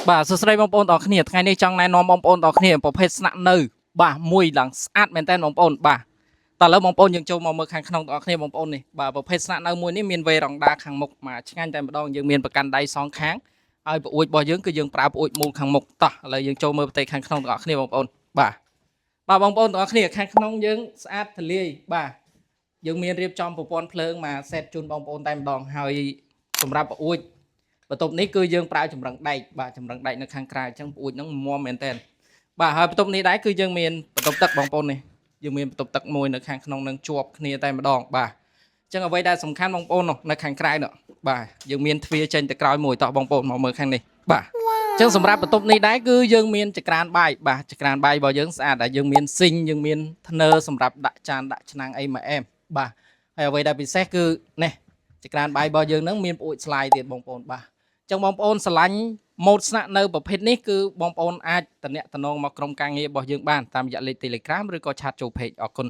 បាទសួស្តីបងប្អូនទាំងអស់គ្នាថ្ងៃនេះចង់ណែនាំបងប្អូនទាំងអស់គ្នាប្រភេទស្នាក់នៅបាទមួយឡើងស្អាតមែនតើបងប្អូនបាទតើឥឡូវបងប្អូនយើងចូលមកមើលខាងក្នុងទាំងអស់គ្នាបងប្អូននេះបាទប្រភេទស្នាក់នៅមួយនេះមានវេរ៉ង់ដាខាងមុខមកឆ្ងាញ់តែម្ដងយើងមានប្រកាន់ដៃសងខាងហើយប្អួយរបស់យើងគឺយើងប្រើប្អួយមូលខាងមុខតោះឥឡូវយើងចូលមើលផ្ទៃខាងក្នុងទាំងអស់គ្នាបងប្អូនបាទបងប្អូនទាំងអស់គ្នាខាងក្នុងយើងស្អាតទលាយបាទយើងមានរៀបចំប្រព័ន្ធភ្លើងមកសេតជូនបងប្អូនតែម្ដងហើយសម្រាប់ប្អួយបន្ទប់នេះគឺយើងប្រើចម្រឹងដែកបាទចម្រឹងដែកនៅខាងក្រៅអញ្ចឹងប្អួយហ្នឹងមាំមែនតើបាទហើយបន្ទប់នេះដែរគឺយើងមានបន្ទប់ទឹកបងប្អូននេះយើងមានបន្ទប់ទឹកមួយនៅខាងក្នុងនឹងជាប់គ្នាតែម្ដងបាទអញ្ចឹងអ្វីដែលសំខាន់បងប្អូននៅខាងក្រៅនោះបាទយើងមានទ្វារចេញទៅក្រោយមួយតោះបងប្អូនមកមើលខាងនេះបាទអញ្ចឹងសម្រាប់បន្ទប់នេះដែរគឺយើងមានចក្រានបាយបាទចក្រានបាយរបស់យើងស្អាតហើយយើងមានស៊ីងយើងមានធ្នើសម្រាប់ដាក់ចានដាក់ឆ្នាំងអីមកអែមបាទហើយអ្វីដែលពិសេសគឺនេះចក្រានបាយរបស់យើងហ្នឹងមានប្អួយស្លាយទៀតបងប្អូនបាទចឹងបងប្អូនស្រឡាញ់ម៉ូតស្នាក់នៅប្រភេទនេះគឺបងប្អូនអាចតំណមកក្រុមការងាររបស់យើងបានតាមរយៈលេខ Telegram ឬក៏ឆាតចូល page អរគុណ